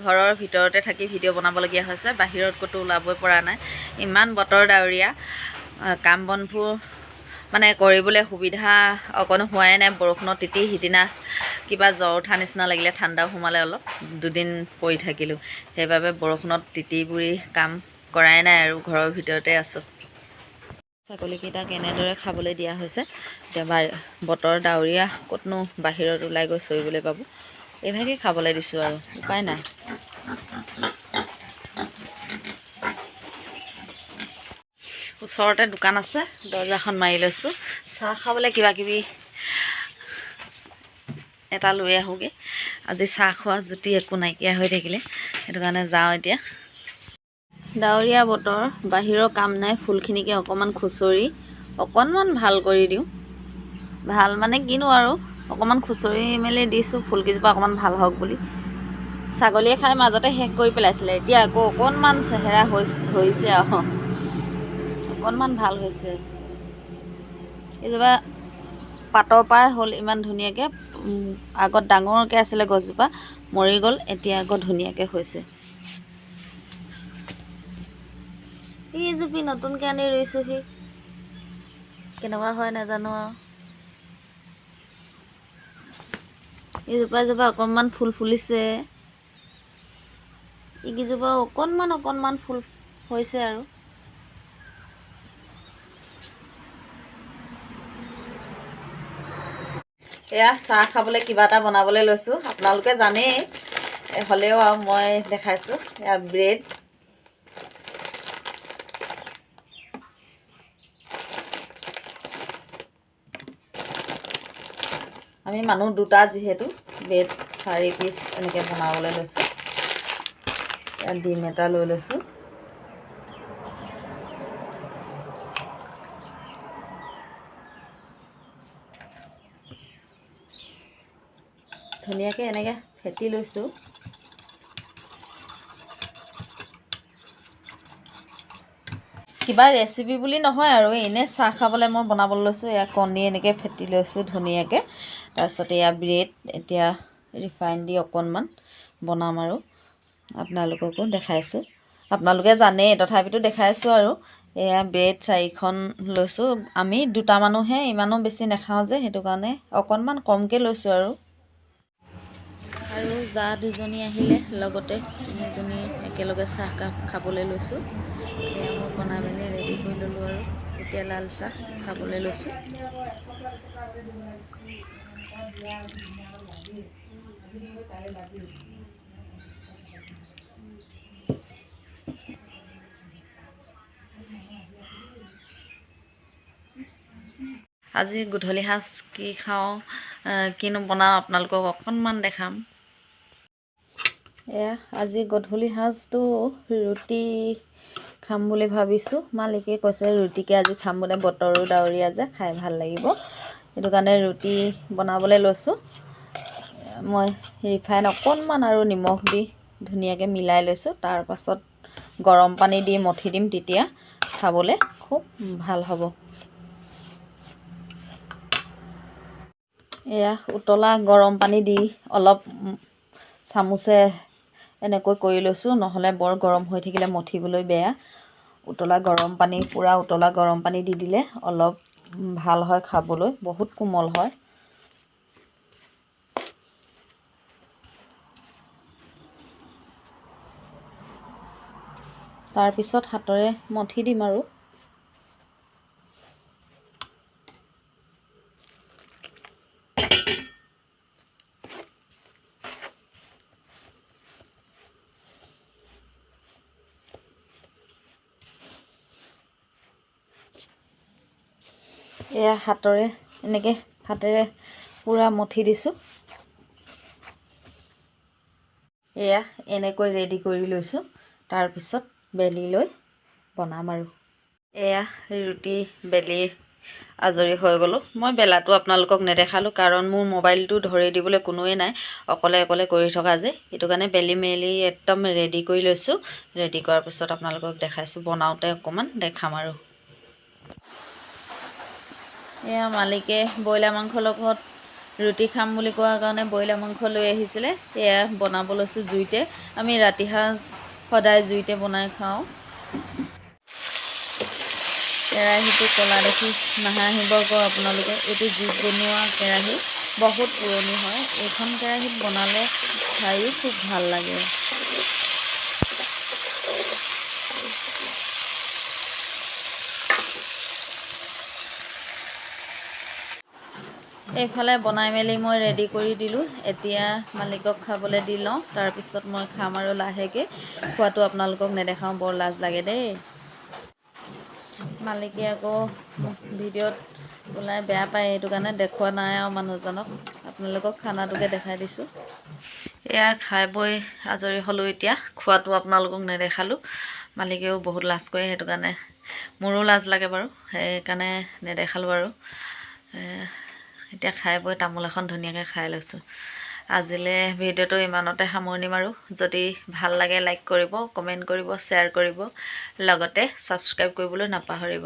ঘৰৰ ভিতৰতে থাকি ভিডিঅ' বনাবলগীয়া হৈছে, বাহিৰত ক'তো ওলাবই পৰা নাই। ইমান বতৰ ডাৱৰীয়া, কাম বনবোৰ মানে কৰিবলৈ সুবিধা অকণো হোৱাই নাই। বৰষুণত তিতি সিদিনা কিবা জ্বৰ উঠা নিচিনা লাগিলে, ঠাণ্ডাও সোমালে অলপ, দুদিন পৰি থাকিলোঁ। সেইবাবে বৰষুণত তিতি বুৰি কাম কৰাই নাই আৰু ঘৰৰ ভিতৰতে আছোঁ। ছাগলীকেইটাক এনেদৰে খাবলৈ দিয়া হৈছে। এতিয়া বতৰ ডাৱৰীয়া, ক'তনো বাহিৰত ওলাই গৈ চৰিবলৈ পাব। এইভাগেই খাবলৈ দিছোঁ আৰু উপায় নাই। ওচৰতে দোকান আছে, দৰ্জাখন মাৰি লৈছোঁ। চাহ খাবলৈ কিবা কিবি এটা লৈ আহোঁগৈ। আজি চাহ খোৱা জুতি একো নাইকিয়া হৈ থাকিলে, সেইটো কাৰণে যাওঁ এতিয়া। ডাৱৰীয়া বতৰ, বাহিৰৰ কাম নাই। ফুলখিনিকে অকণমান খুচৰি অকণমান ভাল কৰি দিওঁ। ভাল মানে কিনো আৰু অকণমান খুচৰি মেলি দিছোঁ ফুলকেইজোপা অকণমান ভাল হওক বুলি। ছাগলীয়ে খাই মাজতে শেষ কৰি পেলাইছিলে, এতিয়া আকৌ অকণমান চেহেৰা হৈছে আৰু অকণমান ভাল হৈছে। এইজোপা পাতৰ পৰাই হ'ল ইমান ধুনীয়াকৈ। আগত ডাঙৰকৈ আছিলে গছজোপা, মৰি গ'ল, এতিয়া আকৌ ধুনীয়াকৈ হৈছে। এইজোপি নতুনকৈ আনি ৰুইছোঁহি, কেনেকুৱা হয় নাজানো আৰু। এইজোপা অকণমান ফুল ফুলিছে, এইকেইজোপাও অকণমান ফুল হৈছে আৰু। এয়া চাহ খাবলৈ কিবা এটা বনাবলৈ লৈছোঁ। আপোনালোকে জানেই, হ'লেও আৰু মই দেখাইছোঁ। এয়া ব্ৰেড, আমি মানুহ দুটা যিহেতু ব্ৰেড 4 পিচ এনেকৈ বনাবলৈ লৈছোঁ। ইয়াত ডিম এটা লৈ লৈছোঁ। ধুনীয়াকৈ এনেকৈ ফেটি লৈছোঁ। কিবা ৰেচিপি বুলি নহয় আৰু এনেই চাহ খাবলৈ মই বনাবলৈ লৈছোঁ। এয়া কণী এনেকৈ ফেটি লৈছোঁ ধুনীয়াকৈ। তাৰপিছত এয়া ব্ৰেড, এতিয়া ৰিফাইন দি অকণমান বনাম আৰু আপোনালোককো দেখাইছোঁ। আপোনালোকে জানেই তথাপিতো দেখাইছোঁ আৰু। এয়া ব্ৰেড 4খন লৈছোঁ। আমি দুটা মানুহে, ইমানো বেছি নাখাওঁ যে, সেইটো কাৰণে অকণমান কমকৈ লৈছোঁ আৰু জা দুজনী আহিলে, লগতে 3জনী একেলগে চাহকাপ খাবলৈ লৈছোঁ। এয়া মই বনাই মেলি ৰেডি কৰি ল'লোঁ আৰু এতিয়া লাল চাহ খাবলৈ লৈছোঁ। আজি গধূলি সাঁজ কি খাওঁ, কিনো বনাওঁ আপোনালোকক অকণমান দেখাম। এয়া আজি গধূলি সাঁজটো ৰুটি খাম বুলি ভাবিছোঁ। মালিকে কৈছে ৰুটিকে আজি খাম বোলে, বতৰো ডাৱৰীয়া যে, খাই ভাল লাগিব। সেইটো কাৰণে ৰুটি বনাবলৈ লৈছোঁ। মই ৰিফাইন অকণমান আৰু নিমখ দি ধুনীয়াকৈ মিলাই লৈছোঁ। তাৰপাছত গৰম পানী দি মঠি দিম, তেতিয়া খাবলৈ খুব ভাল হ'ব। এয়া উতলা গৰম পানী দি অলপ চামুচে এনেকৈ কৰি লৈছোঁ, নহ'লে বৰ গৰম হৈ থাকিলে মঠিবলৈ বেয়া। উতলা গৰম পানী, পূৰা উতলা গৰম পানী দি দিলে অলপ ভাল হয় খাবলৈ, বহুত কোমল হয়। তাৰপিছত হাতেৰে মঠি দিম আৰু এয়া হাতেৰে পূৰা মঠি দিছোঁ। এয়া এনেকৈ ৰেডি কৰি লৈছোঁ। তাৰপিছত বেলি লৈ বনাম আৰু। এয়া ৰুটি বেলি আজৰি হৈ গ'লোঁ। মই বেলাটো আপোনালোকক নেদেখালোঁ, কাৰণ মোৰ মোবাইলটো ধৰি দিবলৈ কোনোৱে নাই, অকলে কৰি থকা যে, সেইটো কাৰণে বেলি মেলি একদম ৰেডি কৰি লৈছোঁ। ৰেডি কৰাৰ পিছত আপোনালোকক দেখাইছোঁ, বনাওঁতে অকণমান দেখাম আৰু। এয়া মালিকে ব্ৰইলাৰ মাংসৰ লগত ৰুটি খাম বুলি কোৱাৰ কাৰণে ব্ৰইলাৰ মাংস লৈ আহিছিলে। এয়া বনাব লৈছোঁ জুইতে। আমি ৰাতি সাঁজ সদায় জুইতে বনাই খাওঁ। কেৰাহীটো ক'লা দেখি নাহাঁহিব আকৌ আপোনালোকে। এইটো জুইত বনোৱা কেৰাহী, বহুত পুৰণি হয়। এইখন কেৰাহীত বনালে খায়ো খুব ভাল লাগে। এইফালে বনাই মেলি মই ৰেডি কৰি দিলোঁ। এতিয়া মালিকক খাবলৈ দি লওঁ, তাৰপিছত মই খাম আৰু লাহেকৈ। খোৱাটো আপোনালোকক নেদেখাওঁ, বৰ লাজ লাগে দেই। মালিকে আকৌ ভিডিঅ'ত ওলাই বেয়া পায়, সেইটো কাৰণে দেখুওৱা নাই আৰু মানুহজনক। আপোনালোকক খানাটোকে দেখাই দিছোঁ। এয়া খাই বৈ আজৰি হ'লোঁ। এতিয়া খোৱাটো আপোনালোকক নেদেখালোঁ, মালিকেও বহুত লাজ কৰে, সেইটো কাৰণে মোৰো লাজ লাগে বাৰু, সেইকাৰণে নেদেখালোঁ আৰু। এতিয়া খাই বৈ তামোল এখন ধুনীয়াকৈ খাই লৈছোঁ। আজিলৈ ভিডিঅ'টো ইমানতে সামৰণি মাৰোঁ। যদি ভাল লাগে লাইক কৰিব, কমেণ্ট কৰিব, শ্বেয়াৰ কৰিব, লগতে ছাবস্ক্ৰাইব কৰিবলৈ নাপাহৰিব।